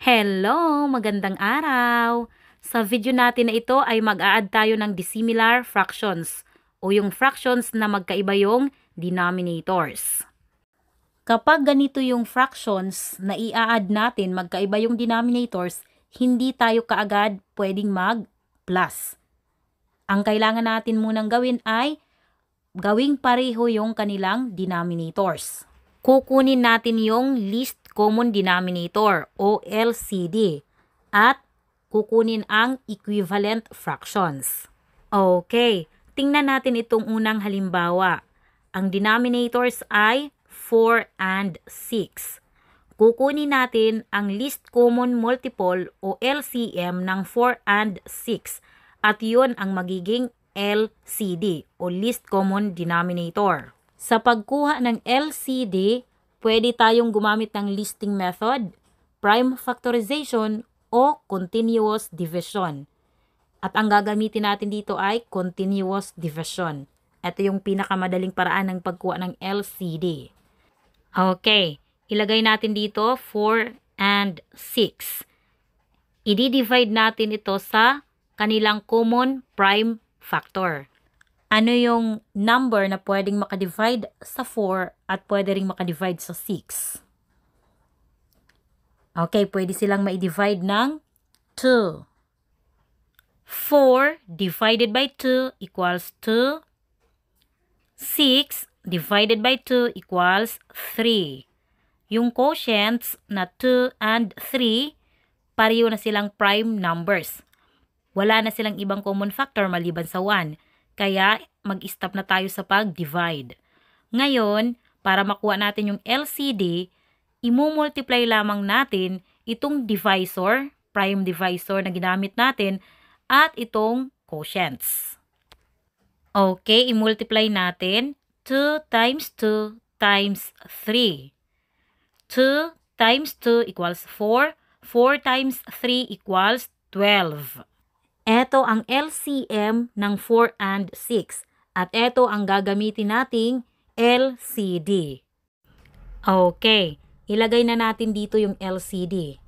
Hello! Magandang araw! Sa video natin na ito ay mag-a-add tayo ng dissimilar fractions o yung fractions na magkaiba yung denominators. Kapag ganito yung fractions na i-add natin, magkaiba yung denominators, hindi tayo kaagad pwedeng mag-plus. Ang kailangan natin munang gawin ay gawing pareho yung kanilang denominators. Kukunin natin yung least common denominator o LCD at kukunin ang equivalent fractions. Okay, tingnan natin itong unang halimbawa. Ang denominators ay 4 and 6. Kukunin natin ang least common multiple o LCM ng 4 and 6 at yun ang magiging LCD o least common denominator. Sa pagkuha ng LCD, pwede tayong gumamit ng listing method, prime factorization, o continuous division. At ang gagamitin natin dito ay continuous division. Ito yung pinakamadaling paraan ng pagkuha ng LCD. Okay, ilagay natin dito 4 and 6. I-divide natin ito sa kanilang common prime factor. Ano yung number na pwedeng makadivide sa 4 at pwede rin makadivide sa 6? Okay, pwede silang ma-divide ng 2. 4 divided by 2 equals 2. 6 divided by 2 equals 3. Yung quotients na 2 and 3, pareho na silang prime numbers. Wala na silang ibang common factor maliban sa 1. Kaya mag-stop na tayo sa pag-divide. Ngayon, para makuha natin yung LCD, imumultiply lamang natin itong divisor, prime divisor na ginamit natin, at itong quotients. Okay, imultiply natin 2 times 2 times 3. 2 times 2 equals 4. 4 times 3 equals 12. Ito ang LCM ng 4 and 6. At ito ang gagamitin nating LCD. Okay, ilagay na natin dito yung LCD.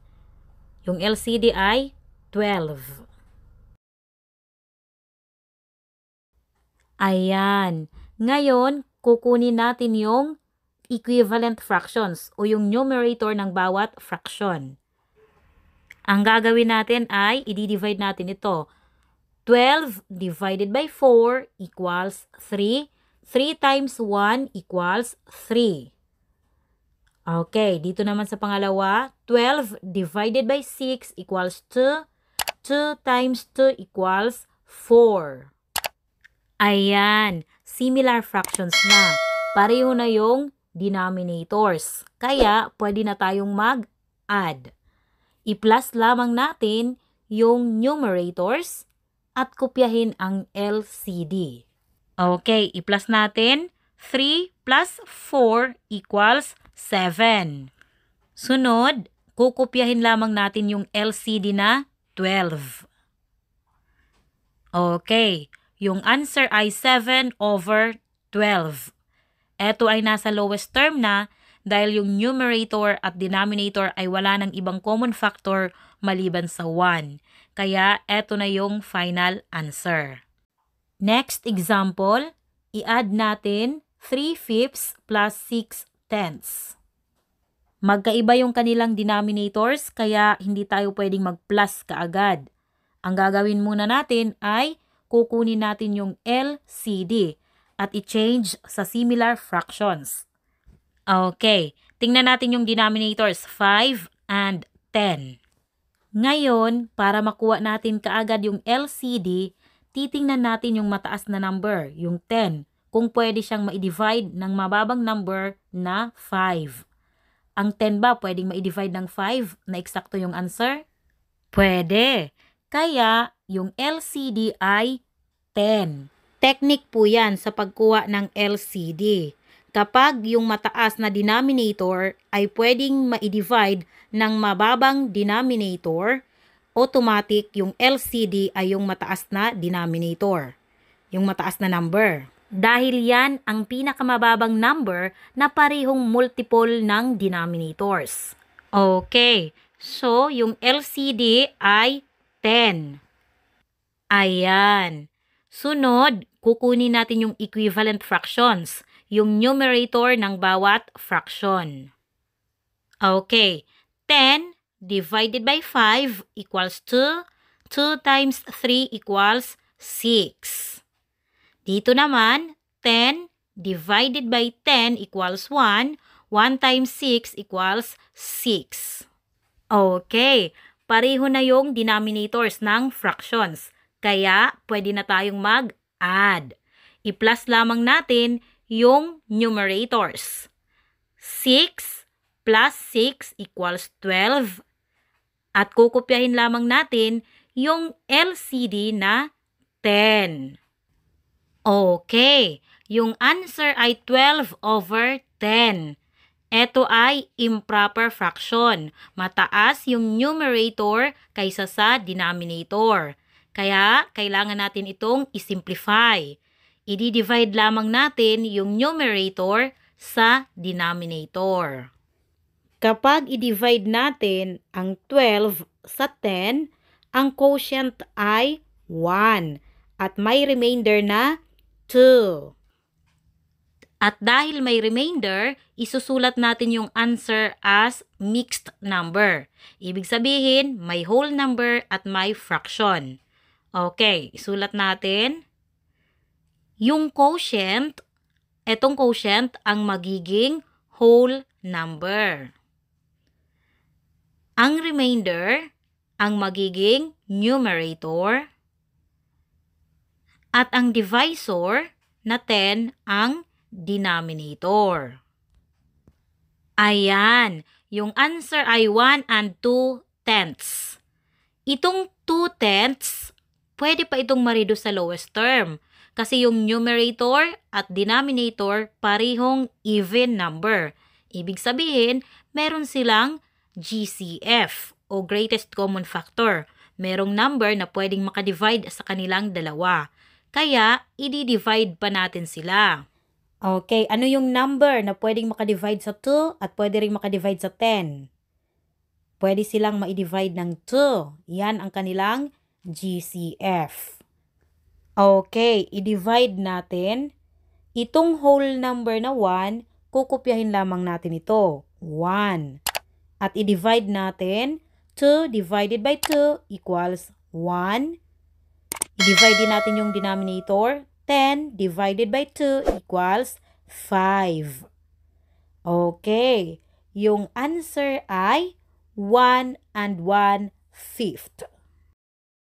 Yung LCD ay 12. Ayan. Ngayon, kukunin natin yung equivalent fractions o yung numerator ng bawat fraction. Ang gagawin natin ay i-divide natin ito. 12 divided by 4 equals 3. 3 times 1 equals 3. Okay, dito naman sa pangalawa, 12 divided by 6 equals 2. 2 times 2 equals 4. Ayan, similar fractions na. Pareho na yung denominators. Kaya, pwede na tayong mag-add. I-plus lamang natin yung numerators at kopyahin ang LCD. Okay, i-plus natin. 3 plus 4 equals 7. Sunod, kukopyahin lamang natin yung LCD na 12. Okay, yung answer ay 7 over 12. Ito ay nasa lowest term na dahil yung numerator at denominator ay wala ng ibang common factor maliban sa 1. Kaya ito na yung final answer. Next example, i-add natin 3/5 plus 6/10. Magkaiba yung kanilang denominators kaya hindi tayo pwedeng mag-plus kaagad. Ang gagawin muna natin ay kukunin natin yung LCD at i-change sa similar fractions. Okay, tingnan natin yung denominators 5 and 10. Ngayon, para makuha natin kaagad yung LCD, titingnan natin yung mataas na number, yung 10, kung pwede siyang ma-divide ng mababang number na 5. Ang 10 ba pwedeng ma-divide ng 5 na eksakto yung answer? Pwede. Kaya, yung LCD ay 10. Technique po yan sa pagkuha ng LCD. Kapag yung mataas na denominator ay pwedeng ma-divide ng mababang denominator, automatic yung LCD ay yung mataas na denominator, yung mataas na number. Dahil yan ang pinakamababang number na parehong multiple ng denominators. Okay, So, yung LCD ay 10. Ayan. Sunod, kukunin natin yung equivalent fractions, yung numerator ng bawat fraction. Okay, 10 divided by 5 equals 2. 2 times 3 equals 6. Dito naman, 10 divided by 10 equals 1. 1 times 6 equals 6. Okay, pareho na yung denominators ng fractions. Kaya, pwede na tayong mag-add. I-plus lamang natin yung numerators. 6 plus 6 equals 12. At kukopyahin lamang natin yung LCD na 10. Okay, yung answer ay 12 over 10. Ito ay improper fraction. Mataas yung numerator kaysa sa denominator. Kaya, kailangan natin itong isimplify. I-divide lamang natin yung numerator sa denominator. Kapag i-divide natin ang 12 sa 10, ang quotient ay 1 at may remainder na 2. At dahil may remainder, isusulat natin yung answer as mixed number. Ibig sabihin, may whole number at may fraction. Okay, isulat natin. Yung quotient, etong quotient ang magiging whole number. Ang remainder ang magiging numerator. At ang divisor na 10 ang denominator. Ayan, yung answer ay 1 and 2/10. Itong 2/10, pwede pa itong ma-reduce sa lowest term kasi yung numerator at denominator parehong even number. Ibig sabihin, meron silang GCF o greatest common factor. Merong number na pwedeng makadivide sa kanilang dalawa. Kaya, i-divide pa natin sila. Okay, ano yung number na pwedeng makadivide sa 2 at pwede rin makadivide sa 10? Pwede silang ma-divide ng 2. Yan ang kanilang GCF. Okay, i-divide natin. Itong whole number na 1, kukopyahin lamang natin ito. 1. At i-divide natin. 2 divided by 2 equals 1. I-divide din natin yung denominator. 10 divided by 2 equals 5. Okay. Yung answer ay 1 and 1/5.